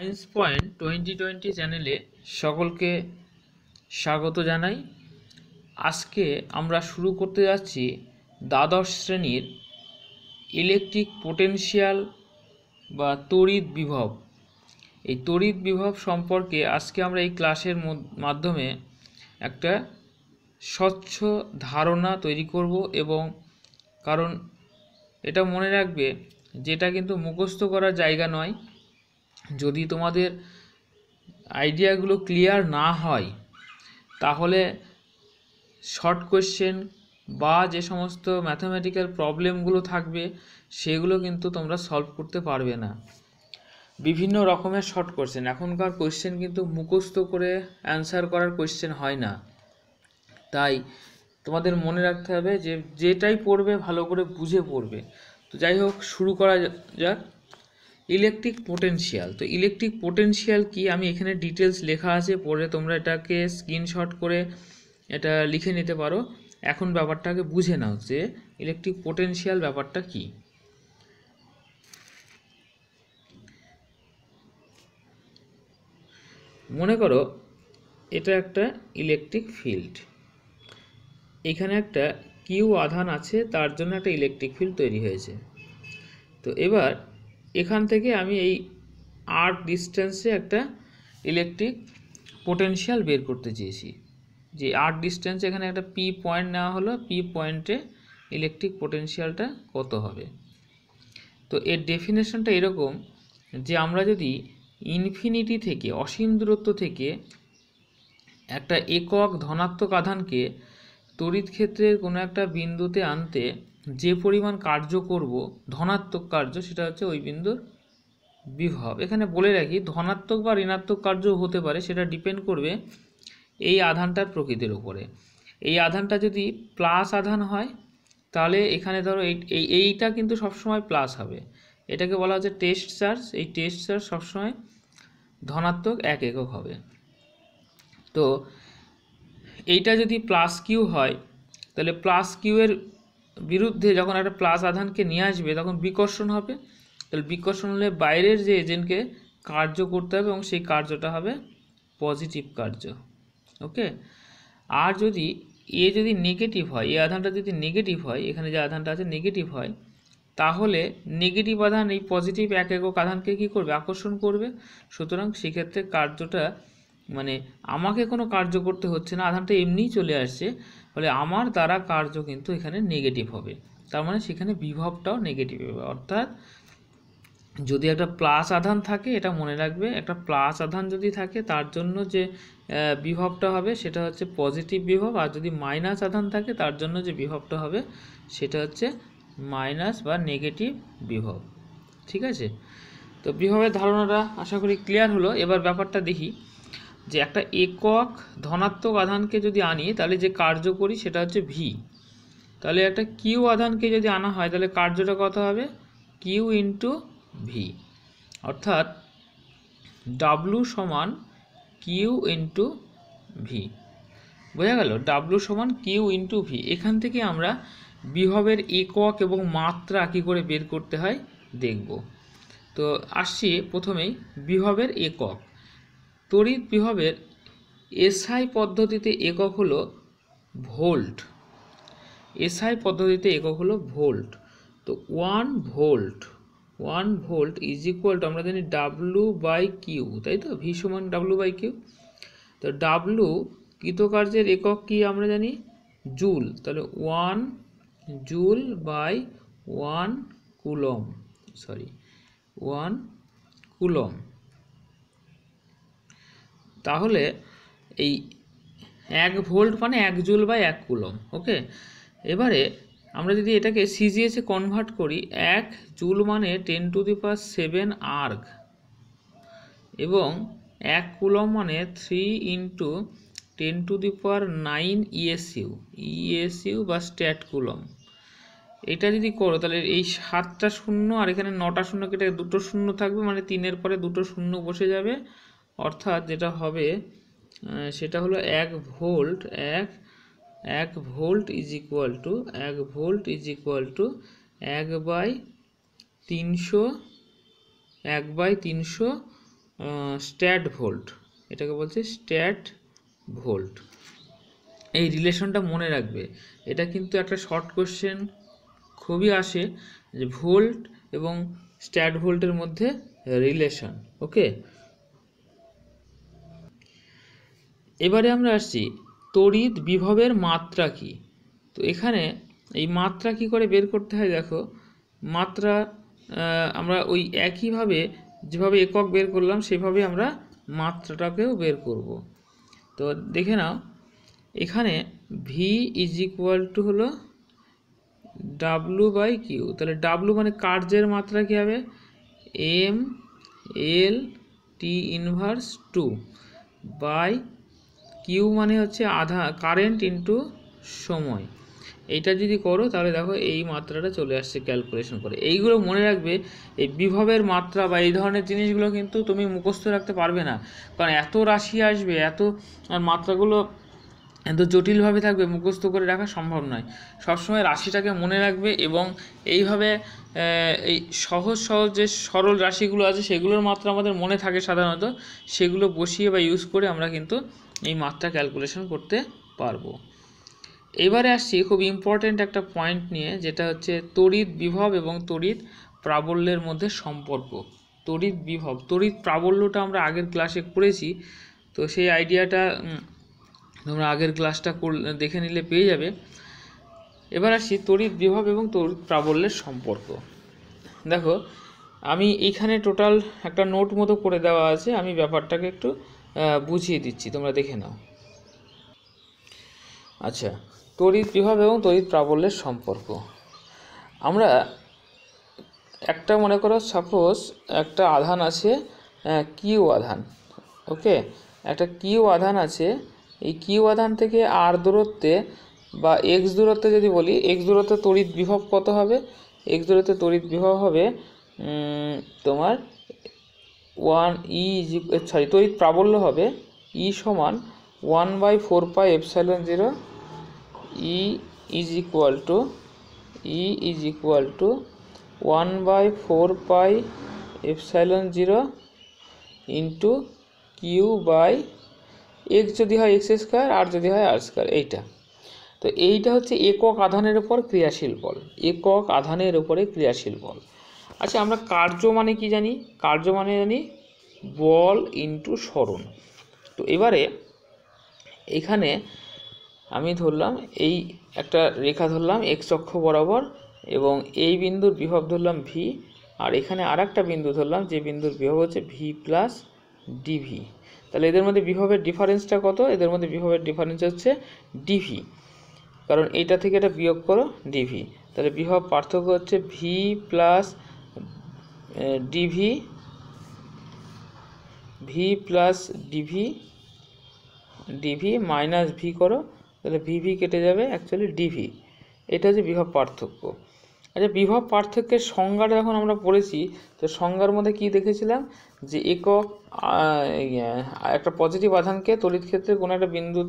Science point 2020 চ্যানেলে সকলকে স্বাগত জানাই। আজকে আমরা শুরু করতে যাচ্ছি দ্বাদশ শ্রেণীর ইলেকট্রিক পোটেনশিয়াল বা তড়িৎ বিভব। এই তড়িৎ বিভব সম্পর্কে আজকে আমরা এই ক্লাসের মাধ্যমে একটা স্বচ্ছ ধারণা তৈরি করব, এবং কারণ এটা মনে রাখবে যেটা কিন্তু মুখস্থ করার জায়গা নয়। যদি তোমাদের আইডিয়াগুলো ক্লিয়ার না হয় তাহলে শর্ট কোয়েশ্চেন বা যে সমস্ত ম্যাথমেটিক্যাল প্রবলেমগুলো থাকবে সেগুলো কিন্তু তোমরা সলভ করতে পারবে না। বিভিন্ন রকমের শর্ট কোয়েশ্চেন, এখনকার কোয়েশ্চেন কিন্তু মুখস্থ করে অ্যান্সার করার কোয়েশ্চেন হয় না। তাই তোমাদের মনে রাখতে হবে যে যেটাই পড়বে ভালো করে বুঝে পড়বে। তো যাই হোক, শুরু করা যাক। Electric potential. তো ইলেকট্রিক পোটেনশিয়াল কি, আমি এখানে ডিটেলস লেখা আছে, পরে তোমরা এটাকে স্ক্রিনশট করে এটা লিখে নিতে পারো। এখন ব্যাপারটাকে বুঝে নাও যে ইলেকট্রিক পোটেনশিয়াল ব্যাপারটা কি। মনে করো এটা একটা ইলেকট্রিক ফিল্ড, এখানে একটা কিউ আধান আছে, তার জন্য একটা ইলেকট্রিক ফিল্ড তৈরি হয়েছে। তো এবার এখান থেকে আমি এই আর ডিস্টেন্সে একটা ইলেকট্রিক পোটেনশিয়াল বের করতে চেয়েছি। যে আর ডিস্টেন্সে এখানে একটা পি পয়েন্ট নেওয়া হলো, পি পয়েন্টে ইলেকট্রিক পোটেনশিয়ালটা কত হবে। তো এর ডেফিনেশনটা এরকম যে আমরা যদি ইনফিনিটি থেকে, অসীম দূরত্ব থেকে একটা একক ধনাত্মক আধানকে তড়িৎ ক্ষেত্রের কোনো একটা বিন্দুতে আনতে যে পরিমাণ কার্য করব, ধনাত্মক কার্য, সেটা হচ্ছে ওই বিন্দুর বিভব। এখানে বলে রাখি, ধনাত্মক বা ঋণাত্মক কার্য হতে পারে, সেটা ডিপেন্ড করবে এই আধানটার প্রকৃতির উপরে। এই আধানটা যদি প্লাস আধান হয় তাহলে এখানে ধরো এইটা কিন্তু সবসময় প্লাস হবে, এটাকে বলা হচ্ছে টেস্ট চার্জ। এই টেস্ট চার্জ সবসময় ধনাত্মক 1 একক হবে। তো এইটা যদি প্লাস কিউ হয় তাহলে প্লাস কিউ এর বিরুদ্ধে যখন একটা প্লাস আধানকে নিয়ে আসবে তখন বিকর্ষণ হবে। তাহলে বিকর্ষণ হলে বাইরের যে এজেন্টকে কার্য করতে হবে, এবং সেই কার্যটা হবে পজিটিভ কার্য। ওকে। আর যদি যদি নেগেটিভ হয়, এই আধানটা যদি নেগেটিভ হয়, এখানে যে আধানটা আছে নেগেটিভ হয়, তাহলে নেগেটিভ আধান এই পজিটিভ 1 একক আধানকে কী করবে, আকর্ষণ করবে। সুতরাং সেক্ষেত্রে কার্যটা, মানে আমাকে কোনো কার্য করতে হচ্ছে না, আধানটা এমনিই চলে আসছে, ফলে আমার দ্বারা কার্য কিন্তু এখানে নেগেটিভ হবে। তার মানে সেখানে বিভবটাও নেগেটিভ হবে। অর্থাৎ যদি একটা প্লাস আধান থাকে, এটা মনে রাখবে, একটা প্লাস আধান যদি থাকে তার জন্য যে বিভবটা হবে সেটা হচ্ছে পজিটিভ বিভব, আর যদি মাইনাস আধান থাকে তার জন্য যে বিভবটা হবে সেটা হচ্ছে মাইনাস বা নেগেটিভ বিভব। ঠিক আছে? তো বিভবের ধারণাটা আশা করি ক্লিয়ার হলো। এবার ব্যাপারটা দেখি যে একটা একক ধনাত্মক আধানকে যদি আনি তাহলে যে কার্য করি সেটা হচ্ছে ভি। তাহলে একটা কিউ আধানকে যদি আনা হয় তাহলে কার্যটা কত হবে, কিউ ইন্টু ভি। অর্থাৎ ডাব্লু সমান কিউ ইন্টু ভি। বোঝা গেল? ডাব্লু সমান কিউ ইন্টু ভি। এখান থেকে আমরা বিভবের একক এবং মাত্রা কী করে বের করতে হয় দেখব। তো আসছি প্রথমেই বিভবের একক। তড়িৎ বিভবের এসআই পদ্ধতিতে একক হলো ভোল্ট। এসআই পদ্ধতিতে একক হলো ভোল্ট। তো 1 ভোল্ট ইজ ইকুয়াল টু, আমরা জানি ডাব্লু বাই কিউ, তাই তো? ভি সমান ডাব্লু বাই কিউ। তো ডাব্লু কৃতকার্যের একক কি আমরা জানি, জুল। তাহলে 1 জুল বাই 1 কুলম, 1 কুলম। তাহলে এই 1 ভোল্ট মানে 1 জুল বাই 1 কুলম। ওকে। এবারে আমরা যদি এটাকে সিজিএসে কনভার্ট করি, 1 জুল মানে 10⁷ আর্গ, এবং 1 কুলম মানে 3 ইন্টু 10⁹ ইএসইউ বা স্ট্যাট কুলম। এটা যদি করো তাহলে এই 7টা শূন্য আর এখানে 9টা শূন্য কেটে 2টো শূন্য থাকবে, মানে 3-এর পরে 2টো শূন্য বসে যাবে। অর্থাৎ যেটা হবে সেটা হলো 1 volt, 1 volt is equal two 1/300 stat volt, এটাকে বলছে স্ট্যাট ভোল্ট। এই রিলেশনটা মনে রাখবে, এটা কিন্তু একটা শর্ট কোশ্চেন খুবই আসে, যে ভোল্ট এবং স্ট্যাট ভোল্টের মধ্যে রিলেশন। ওকে, এবারে আমরা আসছি তড়িৎ বিভবের মাত্রা কি। তো এখানে এই মাত্রা কি করে বের করতে হয়, দেখো মাত্রা আমরা ওই একইভাবে যেভাবে একক বের করলাম সেভাবে আমরা মাত্রাটাকেও বের করব। তো দেখে নাও, এখানে ভি ইজ ইকুয়াল টু হলো ডাব্লু বাই কিউ। তাহলে ডাব্লু মানে কার্যের মাত্রা কী হবে, M L T inverse 2 by Q মানে হচ্ছে আধা কারেন্ট ইন্টু সময়। এইটা যদি করো তাহলে দেখো এই মাত্রাটা চলে আসছে ক্যালকুলেশন করে। এইগুলো মনে রাখবে, এই বিভবের মাত্রা বা এই ধরনের জিনিসগুলো কিন্তু তুমি মুখস্থ রাখতে পারবে না, কারণ এত রাশি আসবে, এত মাত্রাগুলো এত জটিলভাবে থাকবে, মুখস্থ করে রাখা সম্ভব নয়। সবসময় রাশিটাকে মনে রাখবে এবং এইভাবে এই সহজ যে সরল রাশিগুলো আছে সেগুলোর মাত্রা আমাদের মনে থাকে সাধারণত, সেগুলো বসিয়ে বা ইউজ করে আমরা কিন্তু এই মাত্রা ক্যালকুলেশন করতে পারবো। এবারে আসছি খুব ইম্পর্ট্যান্ট একটা পয়েন্ট নিয়ে, যেটা হচ্ছে তড়িৎ বিভব এবং তড়িৎ প্রাবল্যের মধ্যে সম্পর্ক। তড়িৎ বিভব, তড়িৎ প্রাবল্যটা আমরা আগের ক্লাসে করেছি, তো সেই আইডিয়াটা তোমরা আগের ক্লাসটা দেখে নিলে পেয়ে যাবে। এবার আসি তড়িৎ বিভব এবং তড়িৎ প্রাবল্যের সম্পর্ক। দেখো আমি এইখানে টোটাল একটা নোট মতো করে দেওয়া আছে, আমি ব্যাপারটাকে একটু বুঝিয়ে দিচ্ছি, তোমরা দেখে নাও। আচ্ছা, তড়িৎ বিভব এবং তড়িৎ প্রাবল্যের সম্পর্ক। আমরা একটা মনে করো, সাপোজ একটা আধান আছে কিউ আধান। ওকে, একটা কিউ আধান আছে, এই কিউ আধান থেকে আর দূরত্বে বা এক্স দূরত্বে যদি বলি, এক্স দূরত্বে তড়িৎ বিভব কত হবে, এক্স দূরত্বে তড়িৎ বিভব হবে তোমার 1 ই তড়িৎ প্রাবল্য হবে ই সমান 1/4πε0 E is equal to 1/4πε0 into q by x যদি হয় এক্স স্কোয়ার, আর যদি হয় আর স্কোয়ার। এইটা তো এইটা হচ্ছে একক আধানের উপর ক্রিয়াশীল বল, একক আধানের উপরে ক্রিয়াশীল বল। আচ্ছা, আমরা কার্য মানে কি জানি, কার্য মানে জানি বল ইন্টু সরণ। তো এবারে এখানে আমি ধরলাম এই একটা রেখা ধরলাম এক্স অক্ষ বরাবর, এবং এই বিন্দুর বিভব ধরলাম ভি, আর এখানে আর একটা বিন্দু ধরলাম যে বিন্দুর বিভব হচ্ছে ভি প্লাস ডিভি। তাহলে এদের মধ্যে বিভবের ডিফারেন্সটা কত, এদের মধ্যে বিভবের ডিফারেন্স হচ্ছে ডিভি, কারণ এইটা থেকে এটা বিয়োগ করো ডিভি। তাহলে বিভব পার্থক্য হচ্ছে V plus dV, V plus dV, dV minus V করো, তাহলে ভিভি কেটে যাবে, অ্যাকচুয়ালি ডিভি। এটা হচ্ছে বিভব পার্থক্য। আচ্ছা, বিভব পার্থক্যের সংজ্ঞাটা যখন আমরা পড়েছি, তো সংজ্ঞার মধ্যে কি দেখেছিলাম, যে একক একটা পজিটিভ আধানকে তড়িৎ ক্ষেত্রে কোনো একটা বিন্দু,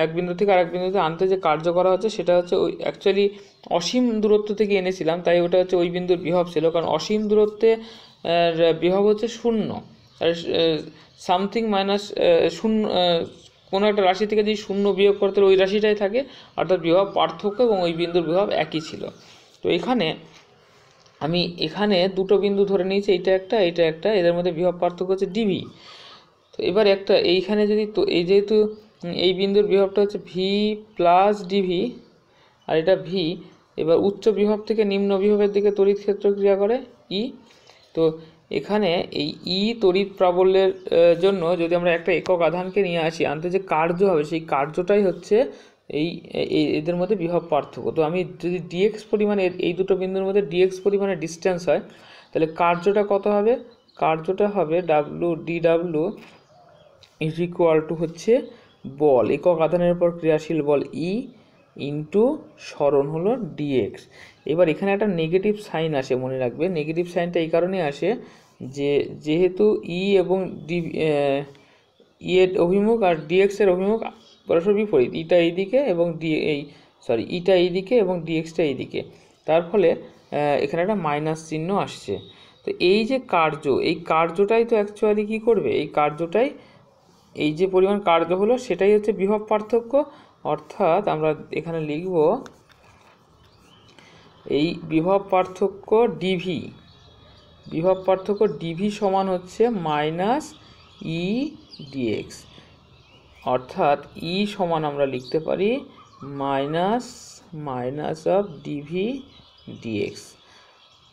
এক বিন্দু থেকে আরেক বিন্দুতে আনতে যে কার্য করা হচ্ছে সেটা হচ্ছে ওই অ্যাকচুয়ালি অসীম দূরত্ব থেকে এনেছিলাম, তাই ওটা হচ্ছে ওই বিন্দুর বিভব ছিল, কারণ অসীম দূরত্বে বিভব হচ্ছে 0, আর সামথিং মাইনাস 0, কোনো একটা রাশি থেকে যদি 0 বিয়োগ করতে ওই রাশিটাই থাকে, অর্থাৎ বিভব পার্থক্য এবং ওই বিন্দুর বিভব একই ছিল। তো এখানে আমি এখানে দুটো বিন্দু ধরে নিয়েছি, এইটা একটা, এইটা একটা, এদের মধ্যে বিভব পার্থক্য হচ্ছে ডিভি। তো এবার একটা এইখানে যদি, তো এই যেহেতু এই বিন্দুর বিভবটা হচ্ছে ভি প্লাস ডিভি আর এটা ভি, এবার উচ্চ বিভব থেকে নিম্ন বিভবের দিকে তড়িৎ ক্ষেত্র ক্রিয়া করে ই। তো এখানে এই ই তড়িৎ প্রাবল্যের জন্য যদি আমরা একটা একক আধানকে নিয়ে আসি, আনতে যে কার্য হবে সেই কার্যটাই হচ্ছে এই এদের মধ্যে বিভব পার্থক্য। তো আমি যদি ডিএক্স পরিমাণে এই দুটো বিন্দুর মধ্যে ডিএক্স পরিমাণে ডিস্টেন্স হয়, তাহলে কার্যটা কত হবে, কার্যটা হবে W D W is equal two হচ্ছে বল, একক আধানের উপর ক্রিয়াশীল বল ই ইন্টু সরণ হলো ডিএক্স। এবার এখানে একটা নেগেটিভ সাইন আসে, মনে রাখবে নেগেটিভ সাইনটা এই কারণে আসে যে যেহেতু ই এবং ডি ই এর অভিমুখ আর ডিএক্স এর অভিমুখ পরস্পর বিপরীত, ইটা এইদিকে এবং ইটা এইদিকে এবং ডিএক্সটা এইদিকে, তার ফলে এখানে একটা মাইনাস চিহ্ন আসছে। তো এই যে কার্য, এই কার্যটাই তো অ্যাকচুয়ালি কী করবে, এই কার্যটাই, এই যে পরিমাণ কার্য হলো সেটাই হচ্ছে বিভব পার্থক্য। অর্থাৎ আমরা এখানে লিখব এই বিভব পার্থক্য ডিভি, বিভব পার্থক্য ডিভি সমান হচ্ছে মাইনাস ই ডিএক্স। অর্থাৎ ই সমান আমরা লিখতে পারি minus of dV dx.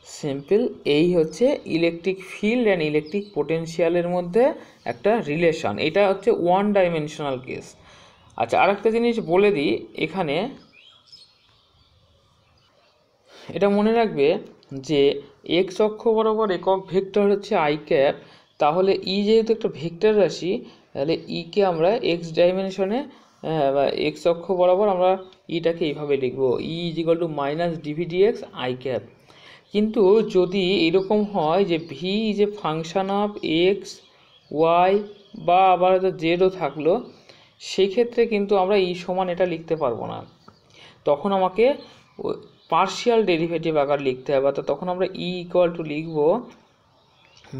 Simple. এই হচ্ছে ইলেকট্রিক ফিল্ড অ্যান্ড ইলেকট্রিক পোটেনশিয়ালের মধ্যে একটা রিলেশন। এটা হচ্ছে ওয়ান ডাইমেনশনাল কেস। আচ্ছা, আরেকটা জিনিস বলে দিই এখানে, এটা মনে রাখবে যে এক্স অক্ষ বরাবর একক ভেক্টর হচ্ছে আই ক্যাপ। তাহলে ই যেহেতু একটা ভেক্টর রাশি, তাহলে ইকে আমরা এক্স ডাইমেনশনে বা এক্স অক্ষ বরাবর আমরা ইটাকে এইভাবে লিখব, E is equal to minus dV dx i cap. কিন্তু যদি এরকম হয় যে V is a function of x y বা আবার হয়তো জেডও থাকলো, সেই ক্ষেত্রে কিন্তু আমরা ই সমান এটা লিখতে পারবো না। তখন আমাকে পার্শিয়াল ডেরিভেটিভ আকার লিখতে হবে। অর্থাৎ তখন আমরা ই ইকুয়াল টু লিখব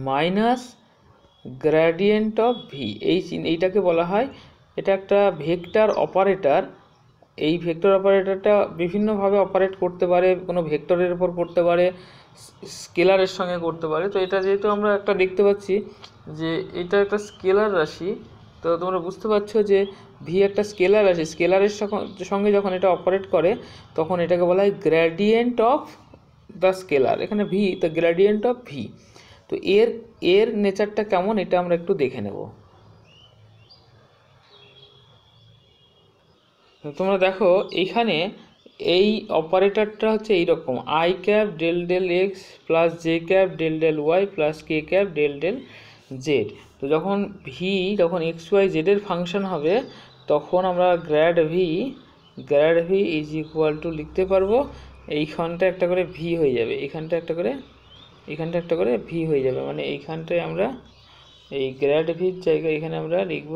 মাইনাস গ্রেডিয়েন্ট অফ ভি। এইটাকে বলা হয়, এটা একটা ভেক্টর অপারেটর। এই ভেক্টর অপারেটরটা বিভিন্নভাবে অপারেট করতে পারে, কোনো ভেক্টরের উপর করতে পারে, স্কেলারের সঙ্গে করতে পারে। তো এটা যেহেতু আমরা একটা দেখতে পাচ্ছি যে এটা একটা স্কেলার রাশি, তো তোমরা বুঝতে পারছো যে ভি একটা স্কেলার রাশি, স্কেলারের সঙ্গে যখন এটা অপারেট করে তখন এটাকে বলা হয় গ্রেডিয়েন্ট অফ দ্য স্কেলার। এখানে V, the gradient of V. তো এর নেচারটা কেমন এটা আমরা একটু দেখে নেব। তোমরা দেখো এখানে এই অপারেটরটা হচ্ছে এইরকম, I cap del del X plus J cap del del Y plus K cap del del Z. তো যখন ভি যখন এক্স ওয়াই জেডের ফাংশন হবে তখন আমরা grad V is equal two লিখতে পারবো, এইখানটা একটা করে ভি হয়ে যাবে, এখানটা একটা করে ভি হয়ে যাবে। মানে এইখানটায় আমরা এই গ্র্যাড ভির জায়গায় এখানে আমরা লিখব,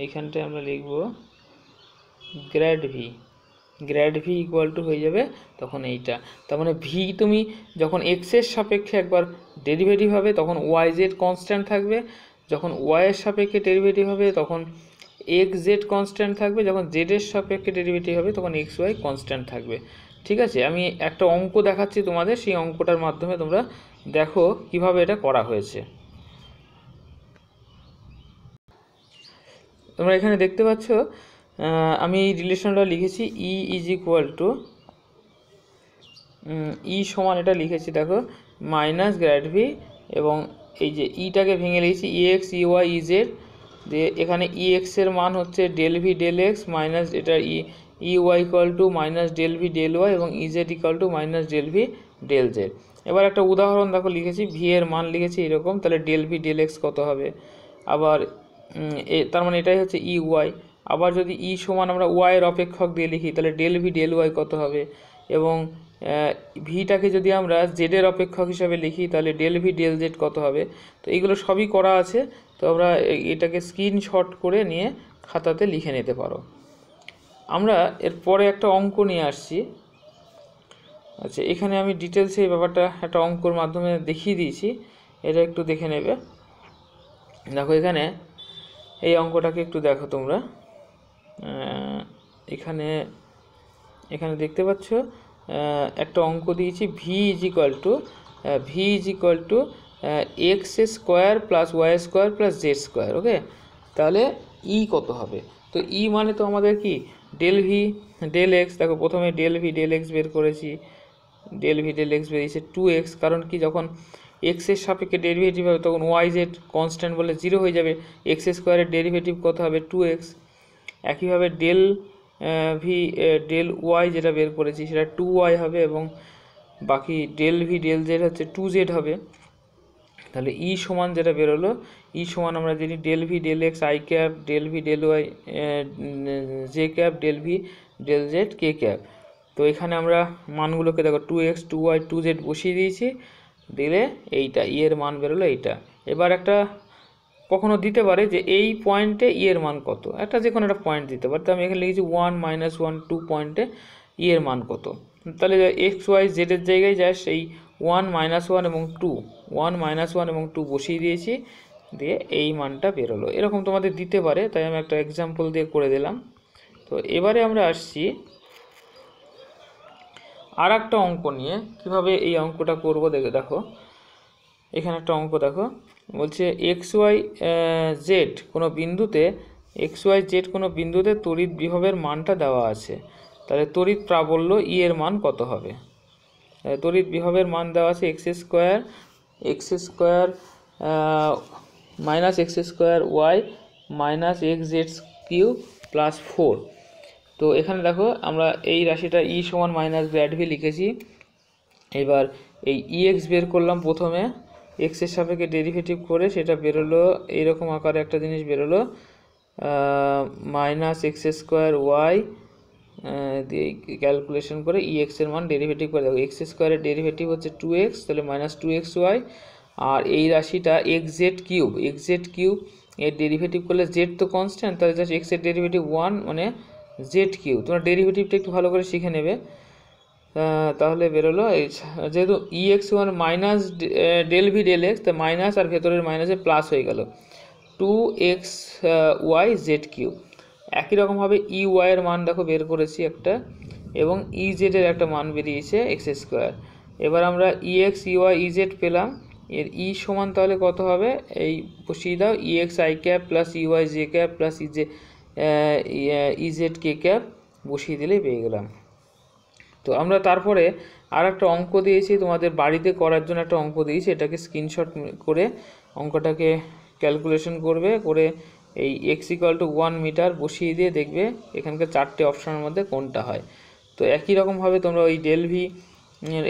এইখানটায় আমরা লিখব গ্র্যাড ভি ইকুয়াল টু হয়ে যাবে তখন এইটা। তার মানে ভি তুমি যখন এক্সের সাপেক্ষে একবার ডেরিভেটিভ হবে তখন ওয়াই জেড কনস্ট্যান্ট থাকবে, যখন ওয়াইয়ের সাপেক্ষে ডেরিভেটিভ হবে তখন এক্স জেড কনস্ট্যান্ট থাকবে, যখন জেডের সাপেক্ষে ডেরিভেটিভ হবে তখন এক্স ওয়াই কনস্ট্যান্ট থাকবে। ঠিক আছে, আমি একটা অঙ্ক দেখাচ্ছি তোমাদের, সেই অঙ্কটার মাধ্যমে তোমরা দেখো কিভাবে এটা করা হয়েছে। তোমরা এখানে দেখতে পাচ্ছ আমি এই রিলেশনটা লিখেছি ই ইজ ইকুয়াল টু ই সমান এটা লিখেছি দেখো মাইনাস গ্র্যাড ভি, এবং এই যে ইটাকে ভেঙে লিখেছি E x E y E z, দিয়ে এখানে ই এক্সের মান হচ্ছে del V del x minus এটা E y equal to minus del V del y এবং E z equal to minus del V del z. এবার একটা উদাহরণ দেখো লিখেছি, ভি এর মান লিখেছি এরকম, তাহলে ডেল ভি ডেল এক্স কত হবে, আবার তার মানে এটাই হচ্ছে ই ওয়াই। আবার যদি ই সমান আমরা ওয়াইয়ের অপেক্ষক দিয়ে লিখি তাহলে ডেল ভি ডেল ওয়াই কত হবে, এবং ভিটাকে যদি আমরা জেডের অপেক্ষক হিসাবে লিখি তাহলে ডেল ভি ডেল জেড কত হবে। তো এইগুলো সবই করা আছে, তো আমরা এটাকে স্ক্রিনশট করে নিয়ে খাতাতে লিখে নিতে পারো। আমরা এরপরে একটা অঙ্ক নিয়ে আসছি। আচ্ছা, এখানে আমি ডিটেলসে এই ব্যাপারটা একটা অঙ্কর মাধ্যমে দেখিয়ে দিয়েছি, এটা একটু দেখে নেবে। দেখো এখানে এই অঙ্কটাকে একটু দেখো তোমরা, এখানে দেখতে পাচ্ছ একটা অঙ্ক দিয়েছি V is equal to x square plus y square plus z square. Okay, তাহলে ই কত হবে? তো ই মানে তো আমাদের কি ডেল ভি ডেল এক্স। দেখো প্রথমে ডেল ভি ডেল এক্স বের করেছি, ডেল ভি ডেল এক্স বেরিয়েছে 2x, কারণ কি যখন এক্সের সাপেক্ষে ডেরিভেটিভ হবে তখন ওয়াই জেড কনস্ট্যান্ট বলে 0 হয়ে যাবে, এক্স স্কোয়ারের ডেরিভেটিভ কত হবে 2x। একইভাবে ডেল ভি ডেল ওয়াই যেটা বের করেছি সেটা 2y হবে, এবং বাকি ডেল ভি ডেল জেড হচ্ছে 2z হবে। তাহলে ই সমান যেটা বেরোলো, ই সমান আমরা জানি del V del X I cap del V del Y J cap del V del Z K cap. তো এখানে আমরা মানগুলোকে দেখো 2x 2y 2z বসিয়ে দিয়েছি, দিলে এইটা ই এর মান বেরোলো এইটা। এবার একটা কখনো দিতে পারে যে এই পয়েন্টে ই এর মান কত, একটা যে কোনো একটা পয়েন্ট দিতে পারে। তো আমি এখানে লিখেছি 1 -1 2 পয়েন্টে ই এর মান কত। তাহলে এক্স ওয়াই জেডের জায়গায় যায় সেই 1 -1 এবং 2, 1 -1 এবং 2 বসিয়ে দিয়েছি, দিয়ে এই মানটা বেরোলো। এরকম তোমাদের দিতে পারে, তাই আমি একটা এক্সাম্পল দিয়ে করে দিলাম। তো এবারে আমরা আসছি আর একটা অঙ্ক নিয়ে, কীভাবে এই অঙ্কটা করবো দেখো। এখানে একটা অঙ্ক দেখো, বলছে XYZ কোনো বিন্দুতে XYZ কোনো বিন্দুতে তড়িৎ বিভবের মানটা দেওয়া আছে, তাহলে তড়িৎ প্রাবল্য E এর মান কত হবে? তড়িৎ বিভবের মান দেওয়া আছে x square minus x square y minus xz³ plus 4। তো এখানে দেখো আমরা এই রাশিটা E সমান মাইনাস গ্র্যাড ভি লিখেছি। এবার এই EX বের করলাম, প্রথমে x এর সাপেক্ষে ডেরিভেটিভ করে সেটা বেরোলো এইরকম আকারে একটা জিনিস বেরোলো, মাইনাস এক্স স্কোয়ার ওয়াই দিয়ে ক্যালকুলেশন করে EX এর মান ডেরিভেটিভ করে দেখো। এক্স স্কোয়ারের ডেরিভেটিভ হচ্ছে 2x, তাহলে মাইনাস 2xy। আর এই রাশিটা xz³ এর ডেরিভেটিভ করলে z তো কনস্ট্যান্ট, তাহলে জাস্ট x এর ডেরিভেটিভ 1 মানে z³। তোমরা ডেরিভেটিভটা একটু ভালো করে শিখে নেবে। তাহলে বেরোলো যেহেতু EX1 minus del V del X, তা মাইনাস আর ভেতরের মাইনাসে প্লাস হয়ে গেল 2xy z³। একই রকমভাবে EY এর মান দেখো বের করেছি একটা, এবং EZ এর একটা মান বেরিয়েছে x স্কোয়ার। এবার আমরা EX EY EZ পেলাম, এর E সমান তাহলে কত হবে, এই বসিয়ে দাও EXi cap plus EY j cap plus EZ k cap বসিয়ে দিলেই পেয়ে গেলাম। তো আমরা তারপরে আর একটা অঙ্ক দিয়েছি তোমাদের বাড়িতে করার জন্য, একটা অঙ্ক দিয়েছি, এটাকে স্ক্রিনশট করে অঙ্কটাকে ক্যালকুলেশন করবে, করে এই x=1 মিটার বসিয়ে দিয়ে দেখবে এখানকার 4টে অপশনের মধ্যে কোনটা হয়। তো একই রকমভাবে তোমরা ওই ডেল ভি,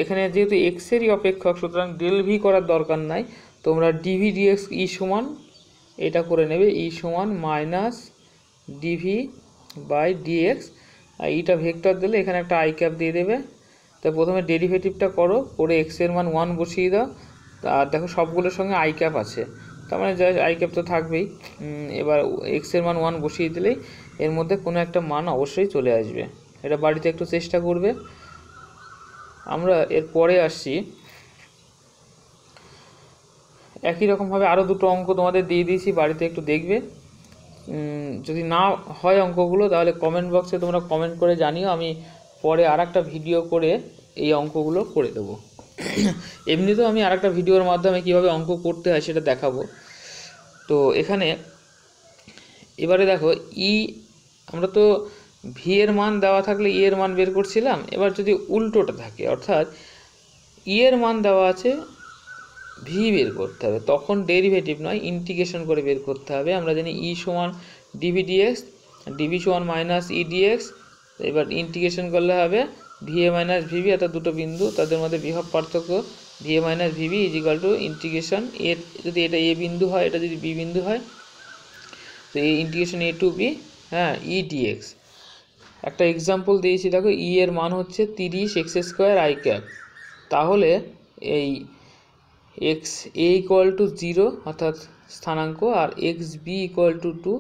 এখানে যেহেতু এক্সেরই অপেক্ষক সুতরাং ডেল ভি করার দরকার নাই, তোমরা ডিভি ডিএক্স ই সমান এটা করে নেবে, ই সমান মাইনাস ডিভি বাই ডিএক্স, আর ইটা ভেক্টর দিলে এখানে একটা আই ক্যাপ দিয়ে দেবে। তো প্রথমে ডেরিভেটিভটা করো, করে এক্স এর মান 1 বসিয়ে দাও, আর দেখো সবগুলোর সঙ্গে আই ক্যাপ আছে, তার মানে যা আই ক্যাপ তো থাকবেই। এবার এক্স এর মান 1 বসিয়ে দিলেই এর মধ্যে কোনো একটা মান অবশ্যই চলে আসবে। এটা বাড়িতে একটু চেষ্টা করবে। আমরা এর পরে আসছি, একই রকমভাবে আরও দুটো অঙ্ক তোমাদের দিয়ে দিয়েছি, বাড়িতে একটু দেখবে। যদি না হয় অঙ্কগুলো তাহলে কমেন্ট বক্সে তোমরা কমেন্ট করে জানিও, আমি পরে আর একটা ভিডিও করে এই অঙ্কগুলো করে দেবো। এমনিতেও আমি আর একটা ভিডিওর মাধ্যমে কীভাবে অঙ্ক করতে হয় সেটা দেখাবো। তো এখানে এবারে দেখো আমরা তো ভি এর মান দেওয়া থাকলে ই এর মান বের করছিলাম, এবার যদি উল্টোটা থাকে অর্থাৎ ই এর মান দেওয়া আছে ভি বের করতে হবে, তখন ডেরিভেটিভ নয় ইন্টিগ্রেশন করে বের করতে হবে। আমরা জানি ই সমান ডিভি ডিএক্স, ডিভি সমান মাইনাস ই ডিএক্স, এবার ইন্টিগ্রেশন করলে হবে ভিএ মাইনাস ভিবি, অর্থাৎ দুটো বিন্দু তাদের মধ্যে বিভব পার্থক্য VA minus VB equal to integration এ, যদি এটা এ বিন্দু হয় এটা যদি বি বিন্দু হয় তো এই ইন্টিগ্রেশন এ টু বি, হ্যাঁ, ই ডিএক্স। একটা এক্সাম্পল দিয়েছি দেখো, ই এর মান হচ্ছে 30 এক্স স্কোয়ার আই ক্যাপ, তাহলে এই এক্স এ ইকুয়াল টু 0 অর্থাৎ স্থানাঙ্ক আর এক্স বি ইকুয়াল টু 2,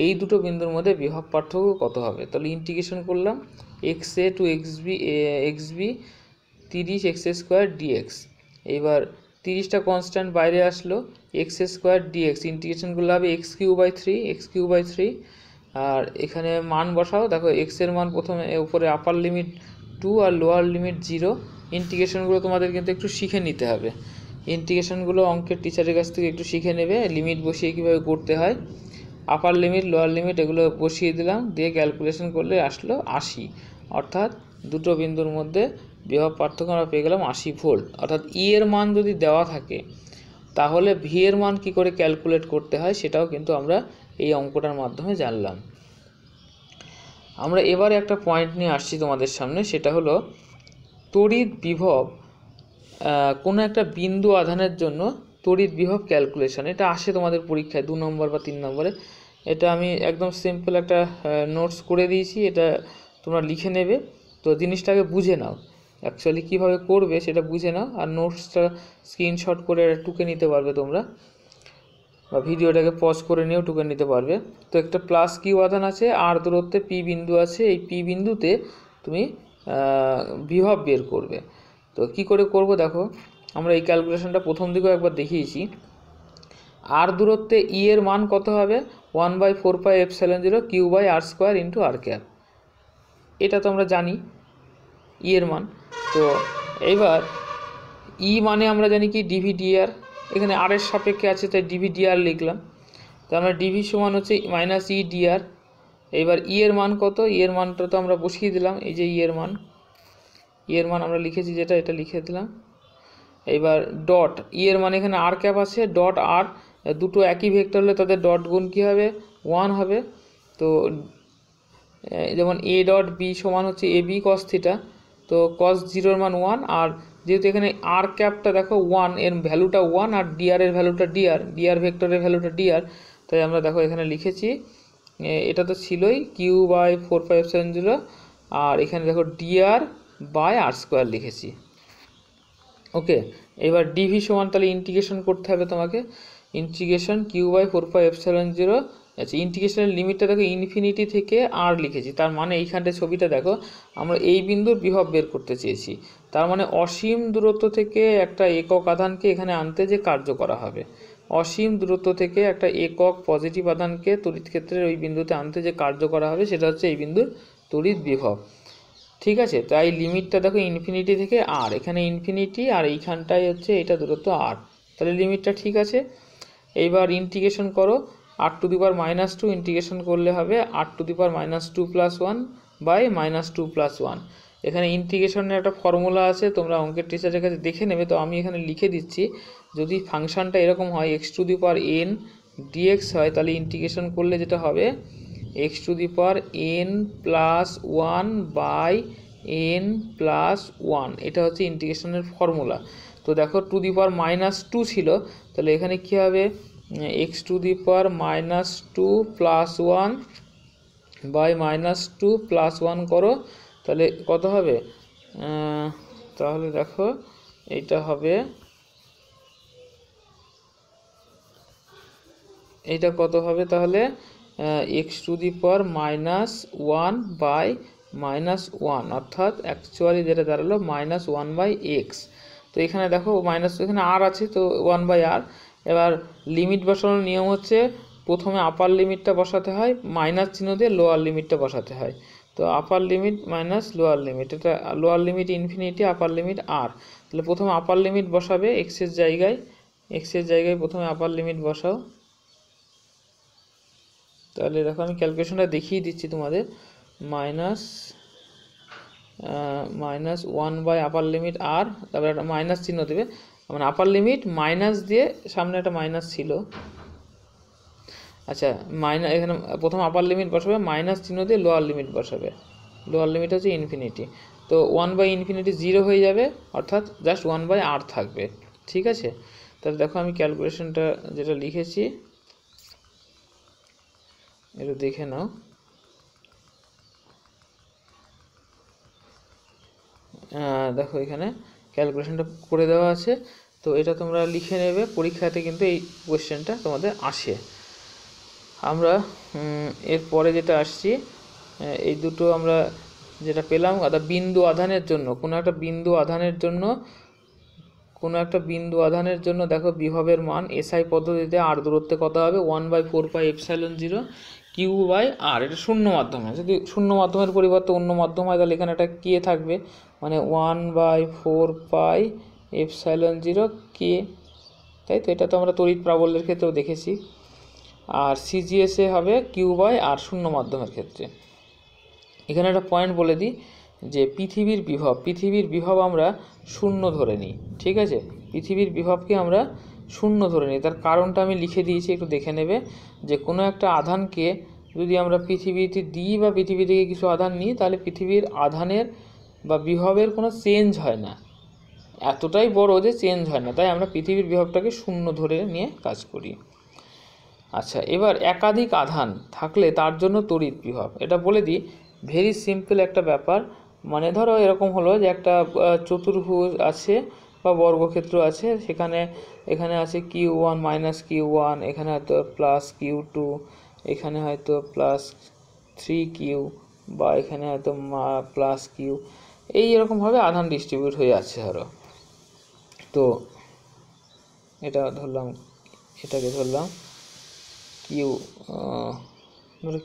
এই দুটো বিন্দুর মধ্যে বিভব পার্থক্য কত হবে। তাহলে ইন্টিগ্রেশন করলাম x a to x b 30 x square dx. এবার 30টা কনস্ট্যান্ট বাইরে আসলো, এক্স স্কোয়ার ডিএক্স ইন্টিগ্রেশন করলে হবে x³ 3, আর এখানে মান বসাও। দেখো এক্স এর মান প্রথমে উপরে আপার লিমিট 2 আর লোয়ার লিমিট 0। ইন্টিগ্রেশনগুলো তোমাদের কিন্তু একটু শিখে নিতে হবে, ইন্টিগ্রেশনগুলো অঙ্কের টিচারের কাছ থেকে একটু শিখে নেবে, লিমিট বসিয়ে কীভাবে করতে হয়, আপার লিমিট লোয়ার লিমিট এগুলো বসিয়ে দিলাম, দিয়ে ক্যালকুলেশন করলে আসলো 80, অর্থাৎ দুটো বিন্দুর মধ্যে বিভব পার্থক্য আমরা পেয়ে গেলাম 80 ভোল্ট। অর্থাৎ ই এর মান যদি দেওয়া থাকে তাহলে ভি এর মান কী করে ক্যালকুলেট করতে হয় সেটাও কিন্তু আমরা এই অঙ্কটার মাধ্যমে জানলাম। আমরা এবারে একটা পয়েন্ট নিয়ে আসছি তোমাদের সামনে, সেটা হলো তড়িৎ বিভব, কোনো একটা বিন্দু আধানের জন্য তড়িৎ বিভব ক্যালকুলেশন। এটা আসে তোমাদের পরীক্ষায় 2 নম্বর বা 3 নম্বরে। এটা আমি একদম সিম্পল একটা নোটস করে দিয়েছি, এটা তোমরা লিখে নেবে। তো জিনিসটাকে বুঝে নাও, অ্যাকচুয়ালি কীভাবে করবে সেটা বুঝে নাও, আর নোটসটা স্ক্রিনশট করে টুকে নিতে পারবে তোমরা, বা ভিডিওটাকে পজ করে নিয়েও টুকে নিতে পারবে। তো একটা প্লাস কিউ আধান আছে, আর দূরত্বে পি বিন্দু আছে, এই পি বিন্দুতে তুমি বিভব বের করবে। তো কি করে করব দেখো, আমরা এই ক্যালকুলেশনটা প্রথম দিকেও একবার দেখিয়েছি। আর দূরত্বে ই এর মান কত হবে, 1/4πε0 Q/r² ইন্টু r ক্যাপ, এটা তো আমরা জানি ই এর মান। তো এইবার ই মানে আমরা জানি কি ডিভিডিআর, এখানে আর এর সাপেক্ষে আছে তাই ডিভিডিআর লিখলাম। তো আমরা ডিভি সমান হচ্ছে মাইনাস ই ডিআর। এইবার ই এর মান কত, ই এর মানটা তো আমরা বসিয়ে দিলাম, এই যে ই এর মান আমরা লিখেছি যেটা, এটা লিখে দিলাম। এইবার ডট ই এর মান এখানে আর ক্যাপ আছে, ডট আর, দুটো একই ভেক্টর হলে তাদের ডট গুণ কী হবে, 1 হবে। তো যেমন এ ডট বি সমান হচ্ছে এ বি কস থিটা, তো কস 0 এর মান 1, আর যেহেতু এখানে আর ক্যাপটা দেখো 1, এর ভ্যালুটা 1, আর ডিআর এর ভ্যালুটা ডিআর ভেক্টরের ভ্যালুটা ডিআর, তাই আমরা দেখো এখানে লিখেছি, এটা তো ছিলই Q/4πε0, আর এখানে দেখো dr/r² লিখেছি। ওকে, এবার ডিভি সমান তাহলে ইন্টিগ্রেশন করতে হবে তোমাকে, ইন্টিগ্রেশন Q/4πε0। আচ্ছা, ইন্টিগ্রেশনের লিমিটটা দেখো ইনফিনিটি থেকে আর লিখেছি, তার মানে এইখানটা ছবিটা দেখো, আমরা এই বিন্দুর বিভব বের করতে চেয়েছি, তার মানে অসীম দূরত্ব থেকে একটা একক আধানকে এখানে আনতে যে কার্য করা হবে, অসীম দূরত্ব থেকে একটা একক পজিটিভ আধানকে তড়িৎ ক্ষেত্রের ওই বিন্দুতে আনতে যে কার্য করা হবে সেটা হচ্ছে এই বিন্দুর তড়িৎ বিভব। ঠিক আছে, তাই লিমিটটা দেখো ইনফিনিটি থেকে আর, এখানে ইনফিনিটি আর এইখানটায় হচ্ছে এটা দূরত্ব আর, তাহলে লিমিটটা ঠিক আছে। এইবার ইন্টিগ্রেশন করো, r⁻² ইন্টিগ্রেশন করলে হবে r⁻² + 1 বাই -2 + 1। এখানে ইন্টিগ্রেশনের একটা ফর্মুলা আছে, তোমরা অঙ্কের টিচারের কাছে দেখে নেবে, তো আমি এখানে লিখে দিচ্ছি। যদি ফাংশনটা এরকম হয় x⁴n dx হয়, তাহলে ইন্টিগ্রেশন করলে যেটা হবে x⁴n + 1 বাই n + 1, এটা হচ্ছে ইন্টিগ্রেশনের ফর্মুলা। তো দেখো টু ছিল, তাহলে এখানে কী হবে, x⁻² + 1 বাই -2 + 1 করো, তাহলে কত হবে, তাহলে দেখো এইটা হবে, এইটা কত হবে তাহলে, x⁻−1 বাই -1, অর্থাৎ অ্যাকচুয়ালি যেটা দাঁড়ালো -1/x। তো এখানে দেখো এখানে আর আছে, তো 1/r। এবার লিমিট বসানোর নিয়ম হচ্ছে প্রথমে আপার লিমিটটা বসাতে হয়, মাইনাস চিহ্ন দিয়ে লোয়ার লিমিটটা বসাতে হয়। তো upper limit minus lower limit, এটা lower limit infinity, upper limit R, তাহলে প্রথমে আপার লিমিট বসাবে এক্সের জায়গায় প্রথমে আপার লিমিট বসাও। তাহলে দেখো আমি ক্যালকুলেশনটা দেখিয়ে দিচ্ছি তোমাদের, -1 বাই আপার লিমিট আর, তারপরে একটা মাইনাস চিহ্ন দেবে, মানে আপার লিমিট মাইনাস দিয়ে সামনে একটা মাইনাস ছিল। আচ্ছা, এখানে প্রথম আপার লিমিট বসাবে, মাইনাস চিহ্ন দিয়ে লোয়ার লিমিট বসাবে, লোয়ার লিমিট হচ্ছে ইনফিনিটি। তো 1/∞ 0 হয়ে যাবে, অর্থাৎ জাস্ট 1/r থাকবে। ঠিক আছে, তাহলে দেখো আমি ক্যালকুলেশনটা যেটা লিখেছি এটা দেখে নাও। দেখো এখানে ক্যালকুলেশনটা করে দেওয়া আছে, তো এটা তোমরা লিখে নেবে, পরীক্ষাতে কিন্তু এই কোয়েশ্চেনটা তোমাদের আসে। আমরা এরপরে যেটা আসছি, এই দুটো আমরা যেটা পেলাম, বিন্দু আধানের জন্য কোনো একটা বিন্দু আধানের জন্য দেখো বিভবের মান এসআই পদ্ধতিতে আর দূরত্বে কত হবে, 1/4πε0 Q/r। এটা শূন্য মাধ্যমে, যদি শূন্য মাধ্যমের পরিবর্তে অন্য মাধ্যম হয় তাহলে এখানে একটা কে থাকবে, মানে 1/4πε0 কে, তাই তো, এটা তো আমরা তড়িৎ প্রাবল্যের ক্ষেত্রেও দেখেছি। আর সিজিএসএ হবে Q/r শূন্য মাধ্যমের ক্ষেত্রে। এখানে একটা পয়েন্ট বলে দিই যে পৃথিবীর বিভব আমরা শূন্য ধরে নিই। ঠিক আছে, পৃথিবীর বিভবকে আমরা শূন্য ধরে নিই, তার কারণটা আমি লিখে দিয়েছি, একটু দেখে নেবে। যে কোনো একটা আধানকে যদি আমরা পৃথিবীতে দিই বা পৃথিবী থেকে কিছু আধান নিই, তাহলে পৃথিবীর আধানের বা বিভবের কোনো চেঞ্জ হয় না, এতটাই বড় যে চেঞ্জ হয় না, তাই আমরা পৃথিবীর বিভবটাকে শূন্য ধরে নিয়ে কাজ করি। আচ্ছা, এবার একাধিক আধান থাকলে তার জন্য তড়িৎ বিভব, এটা বলে দিই, ভেরি সিম্পল একটা ব্যাপার। মানে ধরো এরকম হলো যে একটা চতুর্ভুজ আছে বা বর্গক্ষেত্র আছে, এখানে আছে Q1 -Q1, এখানে হয়তো +Q2, এখানে হয়তো +3Q, বা এখানে হয়তো +Q। এই এরকমভাবে আধান ডিস্ট্রিবিউট হয়ে আছে ধরো। তো এটা ধরলাম, এটাকে ধরলাম কিউ,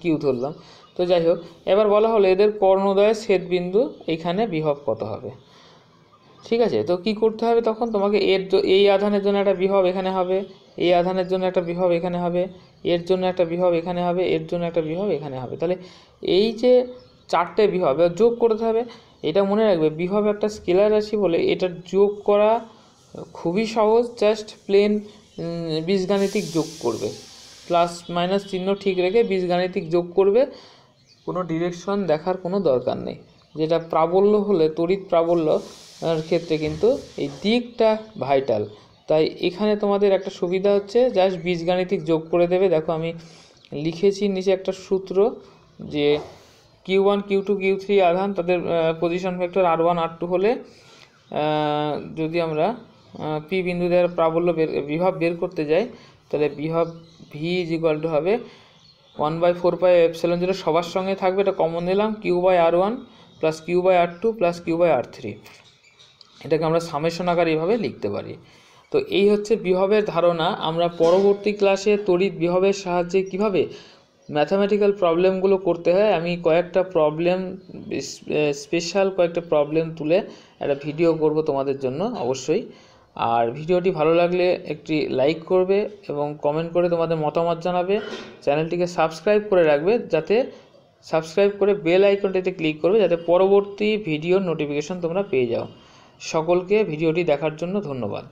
কিউ ধরলাম। তো যাই হোক, এবার বলা হলো এদের কর্ণদ্বয়ের ছেদবিন্দু এইখানে বিভব কত হবে। ঠিক আছে, তো কি করতে হবে তখন তোমাকে এই আধানের জন্য একটা বিভব এখানে হবে, এই আধানের জন্য একটা বিভব এখানে হবে, এর জন্য একটা বিভব এখানে হবে, এর জন্য একটা বিভব এখানে হবে। তাহলে এই যে চারটে বিভব যোগ করতে হবে। এটা মনে রাখবে, বিভব একটা স্কেলার রাশি বলে এটা যোগ করা খুবই সহজ। জাস্ট প্লেন বীজগাণিতিক যোগ করবে, প্লাস মাইনাস চিহ্ন ঠিক রেখে বীজগাণিতিক যোগ করবে, কোনো ডিরেকশন দেখার কোনো দরকার নেই। যেটা প্রাবল্য হলে, তড়িৎ প্রাবল্য ক্ষেত্রে কিন্তু এই দিকটা ভাইটাল। তাই এখানে তোমাদের একটা সুবিধা হচ্ছে, জাস্ট বীজগাণিতিক যোগ করে দেবে। দেখো আমি লিখেছি নিচে একটা সূত্র, যে Q1 Q2 Q3 আধান, তাদের পজিশন ভেক্টর R1 R2 হলে যদি আমরা পি বিন্দু দ্বারা প্রাবল্য বিভব বের করতে যাই, তাহলে বিভব V = হবে 1/4πε0 সবার সঙ্গে থাকবে, এটা কমন নিলাম, Q/R1 plus Q/R2 plus Q/R3। এটাকে আমরা সামেশন আকারে এইভাবে লিখতে পারি। তো এই হচ্ছে বিভবের ধারণা। আমরা পরবর্তী ক্লাসে তড়িৎ বিভবের সাহায্যে কিভাবে ম্যাথামেটিক্যাল প্রবলেমগুলো করতে হয়, আমি কয়েকটা প্রবলেম, স্পেশাল কয়েকটা প্রবলেম তুলে একটা ভিডিও করব তোমাদের জন্য অবশ্যই। আর ভিডিওটি ভালো লাগলে একটি লাইক করবে এবং কমেন্ট করে তোমাদের মতামত জানাবে। চ্যানেলটিকে সাবস্ক্রাইব করে রাখবে, যাতে সাবস্ক্রাইব করে বেল আইকনটিতে ক্লিক করবে, যাতে পরবর্তী ভিডিওর নোটিফিকেশন তোমরা পেয়ে যাও। সকলকে ভিডিওটি দেখার জন্য ধন্যবাদ।